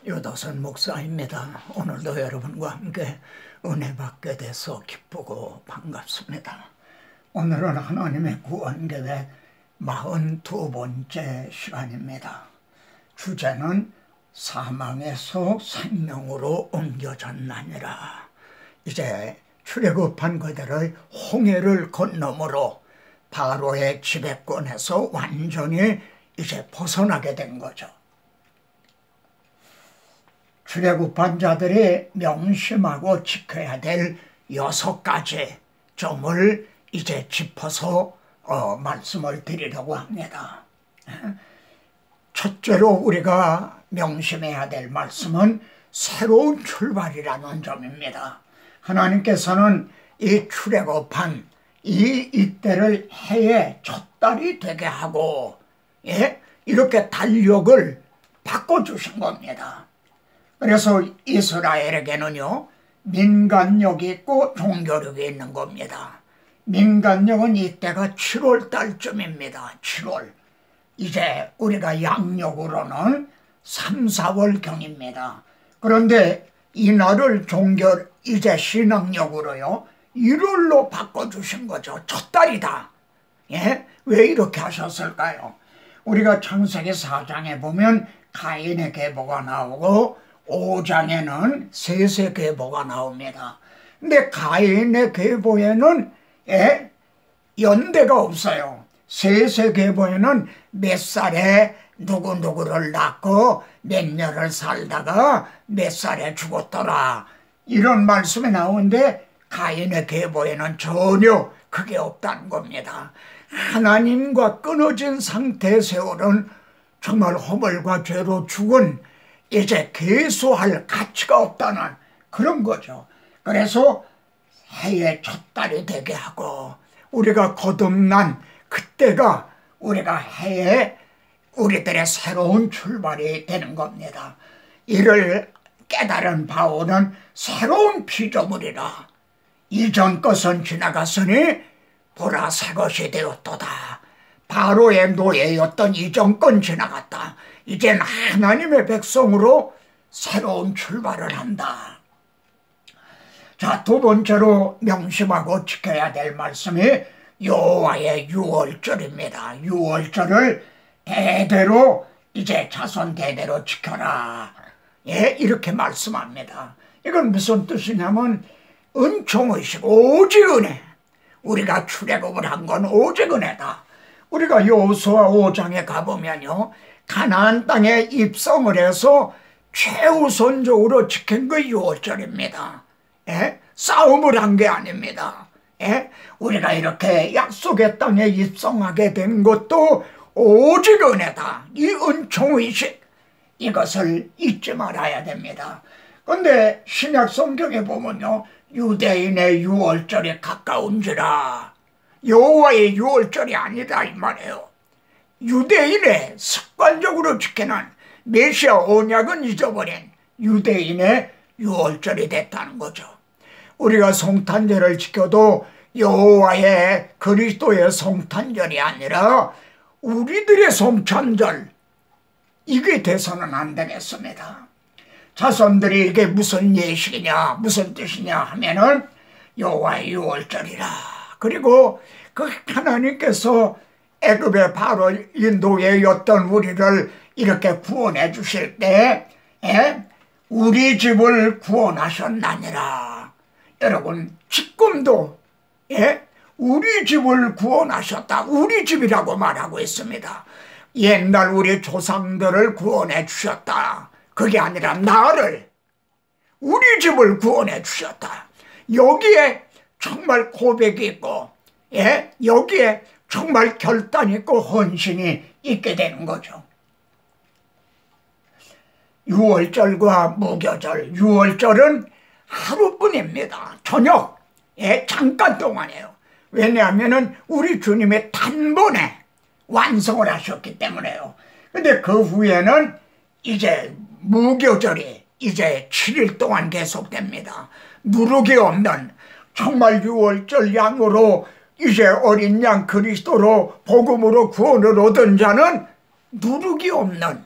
유도선 목사입니다. 오늘도 여러분과 함께 은혜 받게 돼서 기쁘고 반갑습니다. 오늘은 하나님의 구원계획 42번째 시간입니다. 주제는 사망에서 생명으로 옮겨졌나니라. 이제 출애굽한 그들의 홍해를 건너므로 바로의 지배권에서 완전히 이제 벗어나게 된 거죠. 출애굽한 자들이 명심하고 지켜야 될 6가지 점을 이제 짚어서 말씀을 드리려고 합니다. 첫째로 우리가 명심해야 될 말씀은 새로운 출발이라는 점입니다. 하나님께서는 이 출애굽한 이때를 해의 첫 달이 되게 하고 이렇게 달력을 바꿔주신 겁니다. 그래서 이스라엘에게는요, 민간력이 있고 종교력이 있는 겁니다. 민간력은 이때가 7월 달쯤입니다. 7월. 이제 우리가 양력으로는 3, 4월경입니다. 그런데 이날을 이제 신앙력으로요, 1월로 바꿔주신 거죠. 첫 달이다. 왜 이렇게 하셨을까요? 우리가 창세기 4장에 보면 가인의 계보가 나오고 5장에는 셋의 계보가 나옵니다. 근데 가인의 계보에는 연대가 없어요. 셋의 계보에는 몇 살에 누구누구를 낳고 몇 년을 살다가 몇 살에 죽었더라, 이런 말씀이 나오는데 가인의 계보에는 전혀 그게 없다는 겁니다. 하나님과 끊어진 상태의 세월은 정말 허물과 죄로 죽은 이제 계수할 가치가 없다는 그런 거죠. 그래서 해의 첫 달이 되게 하고 우리가 거듭난 그때가 우리가 해에 우리들의 새로운 출발이 되는 겁니다. 이를 깨달은 바울은 새로운 피조물이라 이전 것은 지나갔으니 보라 새 것이 되었도다. 바로의 노예였던 이전 건 지나갔다. 이젠 하나님의 백성으로 새로운 출발을 한다. 자, 두 번째로 명심하고 지켜야 될 말씀이 여호와의 유월절입니다. 유월절을 대대로 이제 자손 대대로 지켜라. 이렇게 말씀합니다. 이건 무슨 뜻이냐면 은총의식, 오직 은혜. 우리가 출애굽을 한 건 오직 은혜다. 우리가 여호수아 5장에 가보면요, 가나안 땅에 입성을 해서 최우선적으로 지킨 거 유월절입니다. 싸움을 한 게 아닙니다. 우리가 이렇게 약속의 땅에 입성하게 된 것도 오직 은혜다. 이 은총의식, 이것을 잊지 말아야 됩니다. 그런데 신약 성경에 보면요, 유대인의 유월절이 가까운지라, 여호와의 유월절이 아니다 이 말이에요. 유대인의 습관적으로 지키는 메시아 언약은 잊어버린 유대인의 유월절이 됐다는 거죠. 우리가 성탄절을 지켜도 여호와의 그리스도의 성탄절이 아니라 우리들의 성탄절, 이게 돼서는 안 되겠습니다. 자손들이 이게 무슨 예식이냐, 무슨 뜻이냐 하면은 여호와의 유월절이라. 그리고 그 하나님께서 애굽의 바로 노예였던 우리를 이렇게 구원해 주실 때 우리 집을 구원하셨나니라. 여러분, 지금도 우리 집을 구원하셨다. 우리 집이라고 말하고 있습니다. 옛날 우리 조상들을 구원해 주셨다. 그게 아니라 나를, 우리 집을 구원해 주셨다. 여기에 정말 고백이 있고 여기에 정말 결단 있고 헌신이 있게 되는 거죠. 유월절과 무교절, 유월절은 하루뿐입니다. 저녁, 잠깐 동안이에요. 왜냐하면 우리 주님이 단번에 완성을 하셨기 때문에요. 근데 그 후에는 이제 무교절이 이제 7일 동안 계속됩니다. 누룩이 없는 정말 유월절 양으로 이제 어린 양 그리스도로 복음으로 구원을 얻은 자는 누룩이 없는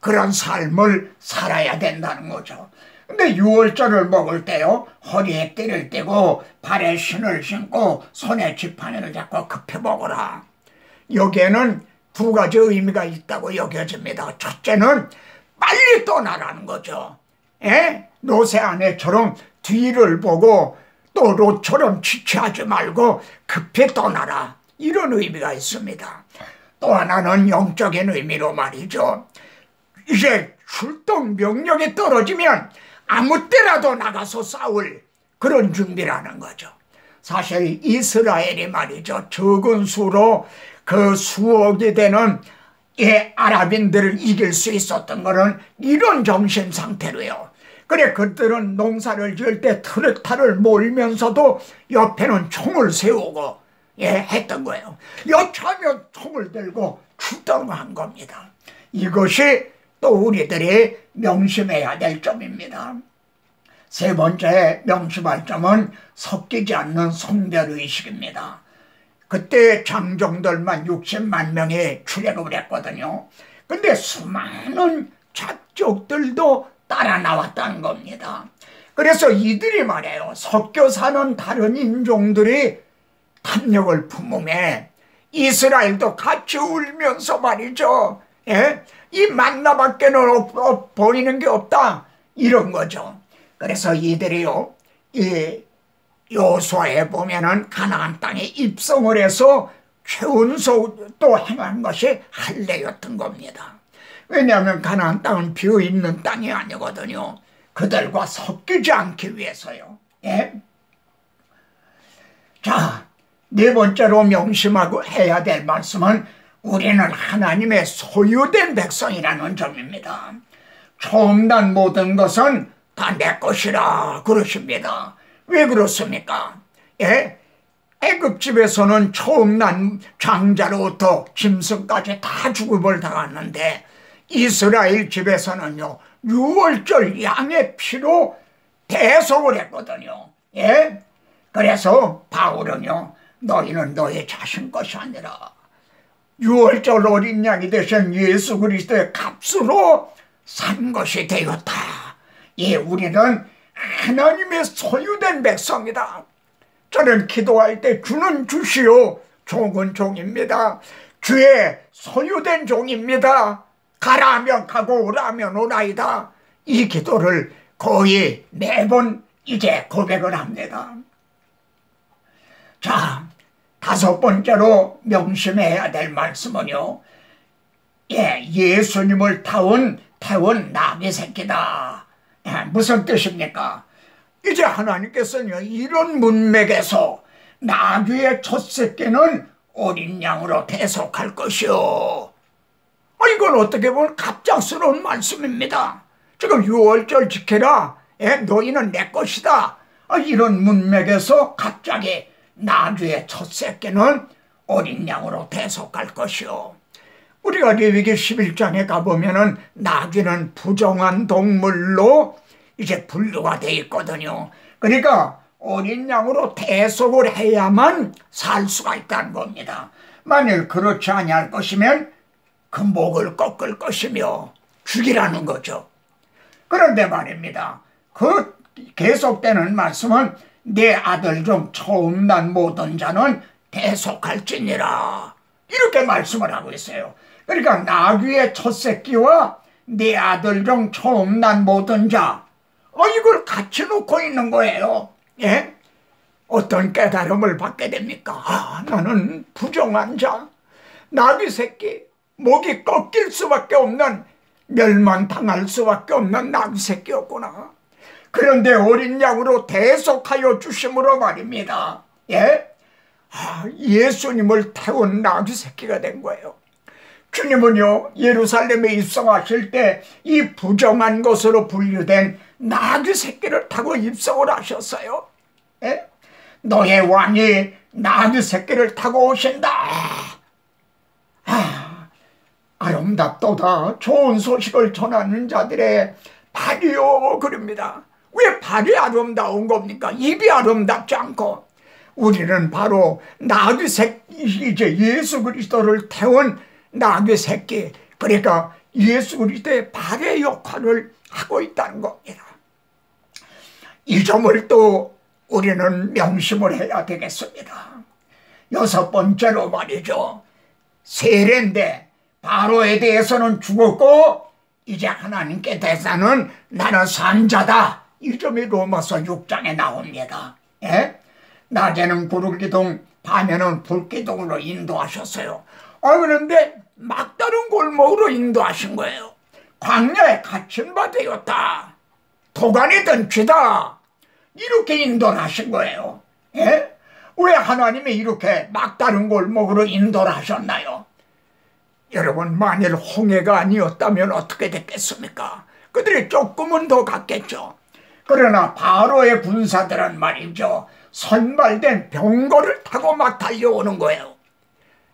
그런 삶을 살아야 된다는 거죠. 근데 유월절을 먹을 때요, 허리에 띠를 띠고 발에 신을 신고 손에 지팡이를 잡고 급히 먹어라. 여기에는 두 가지 의미가 있다고 여겨집니다. 첫째는 빨리 떠나라는 거죠. 노새 아내처럼 뒤를 보고 또 롯처럼 지체하지 말고 급히 떠나라. 이런 의미가 있습니다. 또 하나는 영적인 의미로 말이죠. 이제 출동 명령이 떨어지면 아무 때라도 나가서 싸울 그런 준비라는 거죠. 사실 이스라엘이 말이죠, 적은 수로 그 수억이 되는 아랍인들을 이길 수 있었던 거는 이런 정신 상태로요. 그래, 그들은 농사를 지을 때 트랙터를 몰면서도 옆에는 총을 세우고 했던 거예요. 여차하면 총을 들고 출동한 겁니다. 이것이 또 우리들이 명심해야 될 점입니다. 세 번째 명심할 점은 섞이지 않는 성별의식입니다. 그때 장정들만 60만 명이 출애굽을 했거든요. 근데 수많은 잡족들도 따라 나왔다는 겁니다. 그래서 이들이 말해요, 섞여 사는 다른 인종들이 탐욕을 품음에 이스라엘도 같이 울면서 말이죠, 이 만나밖에는 보이는 게 없다, 이런 거죠. 그래서 이들이요, 이 여호수아에 보면은 가나안 땅에 입성을 해서 최운소도 행한 것이 할례였던 겁니다. 왜냐하면 가나안 땅은 비어있는 땅이 아니거든요. 그들과 섞이지 않기 위해서요. 자, 네 번째로 명심하고 해야 될 말씀은 우리는 하나님의 소유된 백성이라는 점입니다. 처음 난 모든 것은 다 내 것이라 그러십니다. 왜 그렇습니까? 애굽집에서는 처음 난 장자로부터 짐승까지 다 죽음을 당했는데 이스라엘 집에서는요, 유월절 양의 피로 대속을 했거든요. 그래서 바울은요, 너희는 너의 자신 것이 아니라 유월절 어린 양이 되신 예수 그리스도의 값으로 산 것이 되었다. 우리는 하나님의 소유된 백성이다. 저는 기도할 때 주는 주시오, 종은 종입니다. 주의 소유된 종입니다. 가라 하면 가고 오라 하면 오나이다. 이 기도를 거의 매번 이제 고백을 합니다. 자, 다섯 번째로 명심해야 될 말씀은요, 예수님을 태운 나귀 새끼다. 무슨 뜻입니까? 이제 하나님께서는 이런 문맥에서 나귀의 첫 새끼는 어린 양으로 대속할 것이요. 이건 어떻게 보면 갑작스러운 말씀입니다. 지금 유월절 지켜라, 너희는 내 것이다. 이런 문맥에서 갑자기 나귀의 첫 새끼는 어린 양으로 대속할 것이요. 우리가 레위기 11장에 가보면은 나귀는 부정한 동물로 이제 분류가 되어 있거든요. 그러니까 어린 양으로 대속을 해야만 살 수가 있다는 겁니다. 만일 그렇지 아니할 것이면 그 목을 꺾을 것이며 죽이라는 거죠. 그런데 말입니다, 그 계속되는 말씀은 내 아들 중 처음 난 모든 자는 대속할지니라, 이렇게 말씀을 하고 있어요. 그러니까 나귀의 첫 새끼와 내 아들 중 처음 난 모든 자, 이걸 같이 놓고 있는 거예요. 어떤 깨달음을 받게 됩니까? 나는 부정한 자, 나귀 새끼, 목이 꺾일 수밖에 없는, 멸망당할 수밖에 없는 나귀 새끼였구나. 그런데 어린 양으로 대속하여 주심으로 말입니다. 예수님을 태운 나귀 새끼가 된 거예요. 주님은요, 예루살렘에 입성하실 때 이 부정한 것으로 분류된 나귀 새끼를 타고 입성을 하셨어요. 너의 왕이 나귀 새끼를 타고 오신다. 아름답도다. 좋은 소식을 전하는 자들의 발이요, 그럽니다. 왜 발이 아름다운 겁니까? 입이 아름답지 않고. 우리는 바로 나귀 새끼, 이제 예수 그리스도를 태운 나귀 새끼, 그러니까 예수 그리스도의 발의 역할을 하고 있다는 겁니다. 이 점을 또 우리는 명심을 해야 되겠습니다. 여섯 번째로 말이죠. 세례인데 바로에 대해서는 죽었고 이제 하나님께 대해서는 나는 산자다. 이 점이 로마서 6장에 나옵니다. 예? 낮에는 구름기둥, 밤에는 불기둥으로 인도하셨어요. 그런데 막다른 골목으로 인도하신 거예요. 광야에 갇힌 바 되었다. 도간이든 쥐다. 이렇게 인도를 하신 거예요. 예? 왜 하나님이 이렇게 막다른 골목으로 인도를 하셨나요? 여러분, 만일 홍해가 아니었다면 어떻게 됐겠습니까? 그들이 조금은 더 갔겠죠. 그러나 바로의 군사들은 말이죠, 선발된 병거를 타고 막 달려오는 거예요.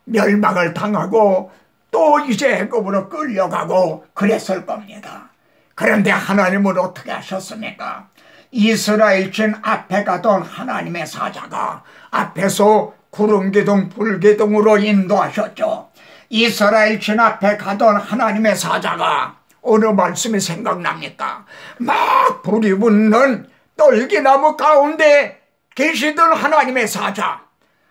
멸망을 당하고 또 이제 애굽으로 끌려가고 그랬을 겁니다. 그런데 하나님은 어떻게 하셨습니까? 이스라엘진 앞에 가던 하나님의 사자가 앞에서 구름기둥 불기둥으로 인도하셨죠. 이스라엘진 앞에 가던 하나님의 사자가 어느 말씀이 생각납니까? 막 불이 붙는 떨기나무 가운데 계시던 하나님의 사자가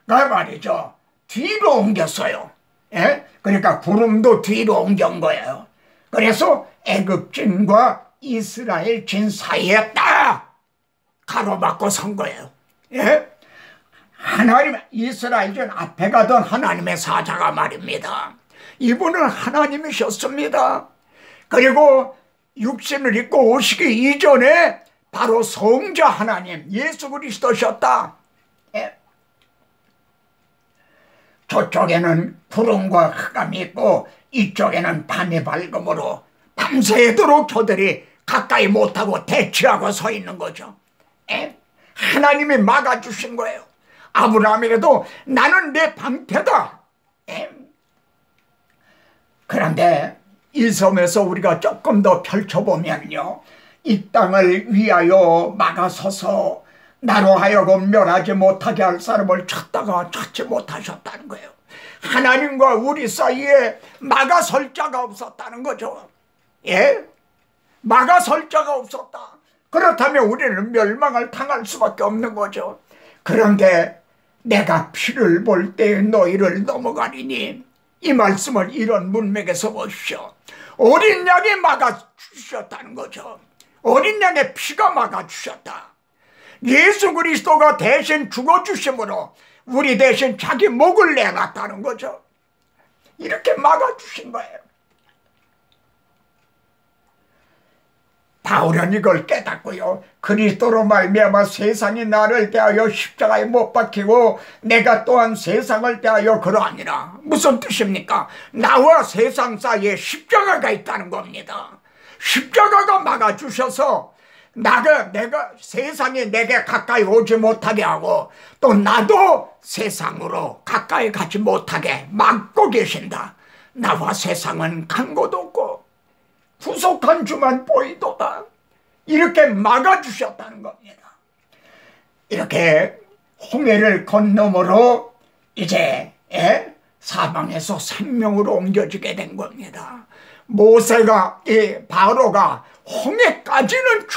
말이죠, 뒤로 옮겼어요. 예? 그러니까 구름도 뒤로 옮긴 거예요. 그래서 애굽진과 이스라엘진 사이에 딱 가로막고 선 거예요. 예? 하나님, 이스라엘진 앞에 가던 하나님의 사자가 말입니다. 이분은 하나님이셨습니다. 그리고 육신을 입고 오시기 이전에 바로 성자 하나님 예수 그리스도셨다. 예. 저쪽에는 구름과 흑암이 있고 이쪽에는 밤의 밝음으로 밤새도록 저들이 가까이 못하고 대치하고 서 있는 거죠. 예? 하나님이 막아주신 거예요. 아브라함에게도 나는 내 방패다. 예? 그런데 이 섬에서 우리가 조금 더 펼쳐보면요, 이 땅을 위하여 막아서서 나로 하여금 멸하지 못하게 할 사람을 찾다가 찾지 못하셨다는 거예요. 하나님과 우리 사이에 막아설 자가 없었다는 거죠. 예? 막아설 자가 없었다. 그렇다면 우리는 멸망을 당할 수밖에 없는 거죠. 그런데 내가 피를 볼 때 너희를 넘어가리니, 이 말씀을 이런 문맥에서 보십시오. 어린 양이 막아주셨다는 거죠. 어린 양의 피가 막아주셨다. 예수 그리스도가 대신 죽어주심으로 우리 대신 자기 목을 내놨다는 거죠. 이렇게 막아주신 거예요. 바울은 이걸 깨닫고요, 그리스도로 말미암아 세상이 나를 대하여 십자가에 못 박히고 내가 또한 세상을 대하여 그러하니라. 무슨 뜻입니까? 나와 세상 사이에 십자가가 있다는 겁니다. 십자가가 막아주셔서 내가 세상이 내게 가까이 오지 못하게 하고 또 나도 세상으로 가까이 가지 못하게 막고 계신다. 나와 세상은 간 곳 없고 후속한 주만 보이도다. 이렇게 막아주셨다는 겁니다. 이렇게 홍해를 건너므로 이제 사방에서 생명으로 옮겨지게 된 겁니다. 모세가, 바로가 홍해까지는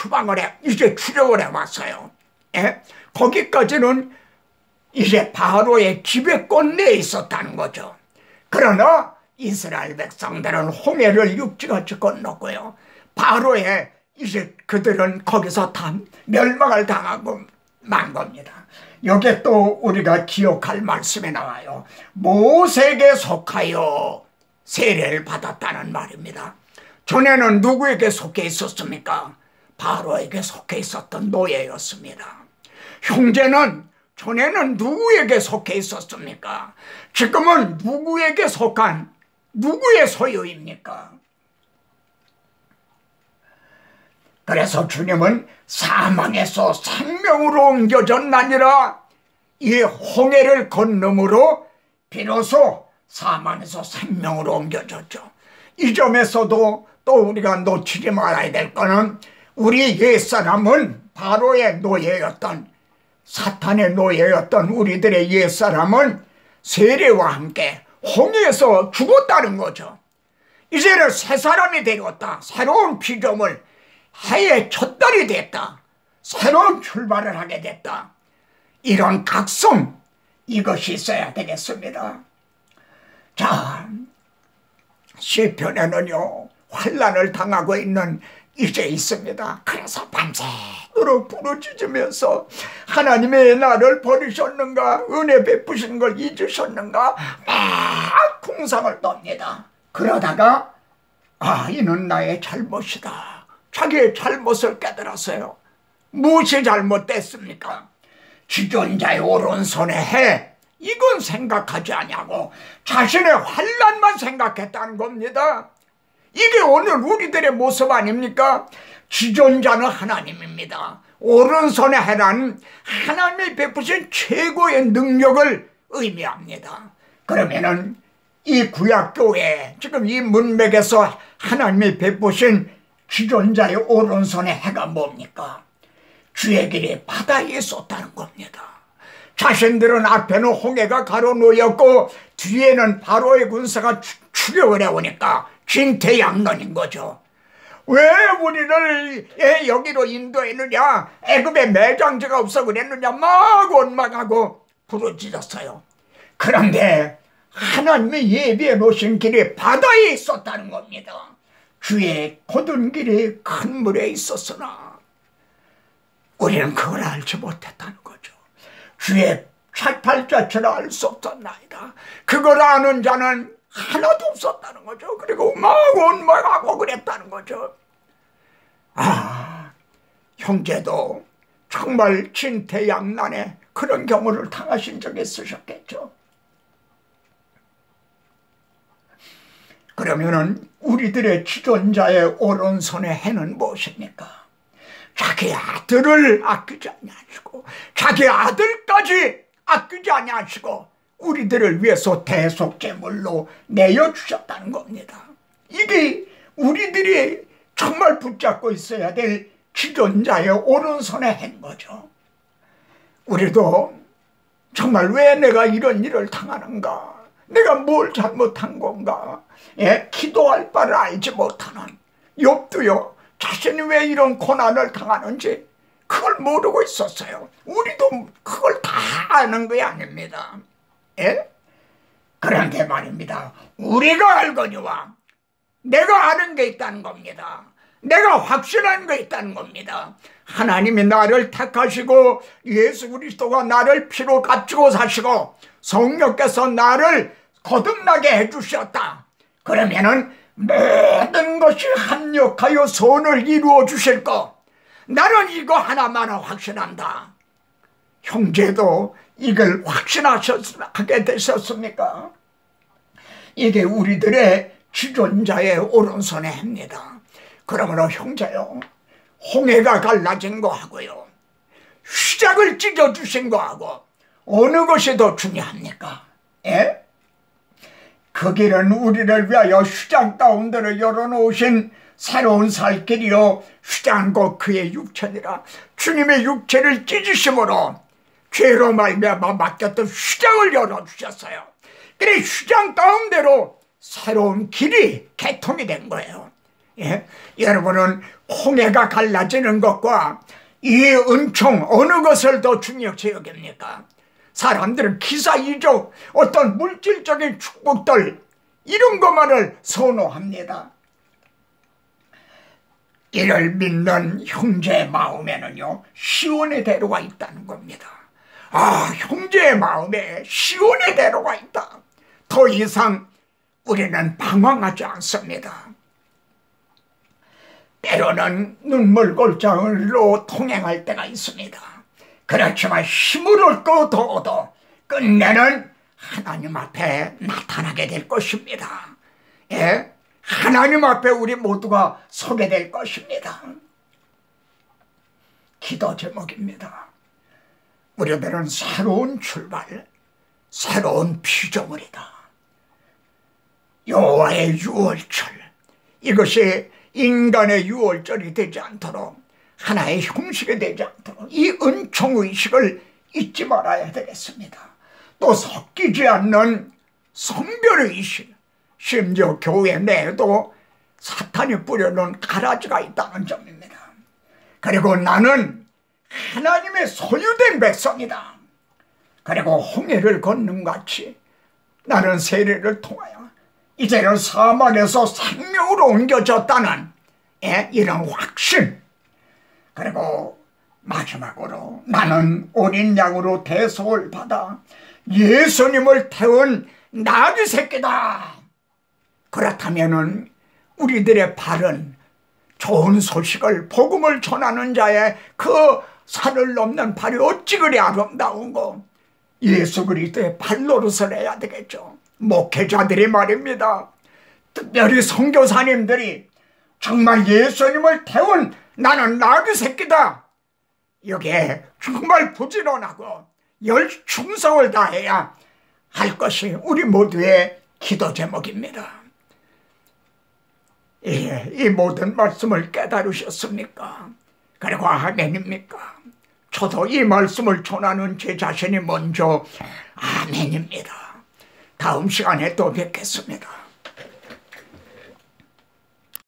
이제 추격을 해왔어요. 거기까지는 이제 바로의 지배권 내에 있었다는 거죠. 그러나 이스라엘 백성들은 홍해를 육지같이 건넜고요, 바로의 이제 그들은 거기서 다 멸망을 당하고 만 겁니다. 여기에 또 우리가 기억할 말씀이 나와요. 모세에게 속하여 세례를 받았다는 말입니다. 전에는 누구에게 속해 있었습니까? 바로에게 속해 있었던 노예였습니다. 형제는 전에는 누구에게 속해 있었습니까? 지금은 누구에게 속한 누구의 소유입니까? 그래서 주님은 사망에서 생명으로 옮겨졌나니라. 이 홍해를 건너므로 비로소 사망에서 생명으로 옮겨졌죠. 이 점에서도 또 우리가 놓치지 말아야 될 거는 우리 옛사람은 바로의 노예였던, 사탄의 노예였던 우리들의 옛사람은 세례와 함께 홍해에서 죽었다는 거죠. 이제는 새 사람이 되었다. 새로운 피조물, 해의 첫 달이 됐다. 새로운 출발을 하게 됐다. 이런 각성, 이것이 있어야 되겠습니다. 자, 시편에는요 환난을 당하고 있는 이제 있습니다. 그래서 밤새도록 부르짖으면서 하나님의 나를 버리셨는가, 은혜 베푸신 걸 잊으셨는가 막 궁상을 놉니다. 그러다가 이는 나의 잘못이다. 자기의 잘못을 깨달았어요. 무엇이 잘못됐습니까? 지존자의 오른손에 해, 이건 생각하지 아니하고 자신의 환난만 생각했다는 겁니다. 이게 오늘 우리들의 모습 아닙니까? 지존자는 하나님입니다. 오른손에 해라는 하나님이 베푸신 최고의 능력을 의미합니다. 그러면은 이 구약교회, 지금 이 문맥에서 하나님이 베푸신 지존자의 오른손의 해가 뭡니까? 주의 길이 바다에 쏟다는 겁니다. 자신들은 앞에는 홍해가 가로놓였고 뒤에는 바로의 군사가 추격을 해오니까 진퇴양난인 거죠. 왜 우리를 여기로 인도했느냐, 애굽에 매장지가 없어 그랬느냐 막 원망하고 부르짖었어요. 그런데 하나님이 예비해 놓으신 길이 바다에 있었다는 겁니다. 주의 곧은 길이 큰 물에 있었으나 우리는 그걸 알지 못했다는 거죠. 주의 팔자체를 알 수 없었나이다. 그걸 아는 자는 하나도 없었다는 거죠. 그리고 막 원망하고 그랬다는 거죠. 형제도 정말 진퇴양난에 그런 경우를 당하신 적이 있으셨겠죠. 그러면은 우리들의 지존자의 오른손의 해는 무엇입니까? 자기 아들을 아끼지 아니하시고 자기 아들까지 아끼지 아니하시고 우리들을 위해서 대속제물로 내어주셨다는 겁니다. 이게 우리들이 정말 붙잡고 있어야 될 지존자의 오른손에 한 거죠. 우리도 정말 왜 내가 이런 일을 당하는가, 내가 뭘 잘못한 건가, 기도할 바를 알지 못하는 욥도요, 자신이 왜 이런 고난을 당하는지 그걸 모르고 있었어요. 우리도 그걸 다 아는 게 아닙니다. 그런데 말입니다, 우리가 알거니와 내가 아는 게 있다는 겁니다. 내가 확신한 게 있다는 겁니다. 하나님이 나를 택하시고 예수 그리스도가 나를 피로 값지고 사시고 성령께서 나를 거듭나게 해주셨다. 그러면은 모든 것이 합력하여 선을 이루어 주실 거, 나는 이거 하나만 확신한다. 형제도 이걸 확신하게 되셨습니까? 이게 우리들의 지존자의 오른손에 합니다. 그러므로 형제요, 홍해가 갈라진 거하고요, 휘장을 찢어주신 거하고 어느 것이 더 중요합니까? 그 길은 우리를 위하여 휘장 가운데로 열어놓으신 새로운 살 길이요, 휘장 곧 그의 육체니라. 주님의 육체를 찢으심으로 죄로 말미암아 맡겼던 휘장을 열어주셨어요. 그래 휘장 가운데로 새로운 길이 개통이 된 거예요. 여러분은 홍해가 갈라지는 것과 이 은총 어느 것을 더 중요시 여깁니까? 사람들은 기사이족, 어떤 물질적인 축복들 이런 것만을 선호합니다. 이를 믿는 형제의 마음에는요, 시온의 대로가 있다는 겁니다. 형제의 마음에 시온의 대로가 있다. 더 이상 우리는 방황하지 않습니다. 때로는 눈물골장으로 통행할 때가 있습니다. 그렇지만 힘을 얻고 더 얻어 끝내는 하나님 앞에 나타나게 될 것입니다. 하나님 앞에 우리 모두가 서게 될 것입니다. 기도 제목입니다. 우리들은 새로운 출발, 새로운 피조물이다. 여호와의 유월절, 이것이 인간의 유월절이 되지 않도록, 하나의 형식이 되지 않도록 이 은총의식을 잊지 말아야 되겠습니다. 또 섞이지 않는 성별의식, 심지어 교회 내에도 사탄이 뿌려놓은 가라지가 있다는 점입니다. 그리고 나는 하나님의 소유된 백성이다. 그리고 홍해를 건넌 같이 나는 세례를 통하여 이제는 사망에서 생명으로 옮겨졌다는 이런 확신. 그리고 마지막으로 나는 어린 양으로 대속을 받아 예수님을 태운 나귀 새끼다. 그렇다면은 우리들의 발은 좋은 소식을, 복음을 전하는 자의 그 산을 넘는 발이 어찌 그리 아름다운고, 예수 그리스도의 발노릇을 해야 되겠죠. 목회자들이 말입니다. 특별히 선교사님들이 정말 예수님을 태운 나는 나귀 새끼다. 여기에 정말 부지런하고 충성을 다해야 할 것이 우리 모두의 기도 제목입니다. 이 모든 말씀을 깨달으셨습니까? 그리고 아멘입니까? 저도 이 말씀을 전하는 제 자신이 먼저 아멘입니다. 다음 시간에 또 뵙겠습니다.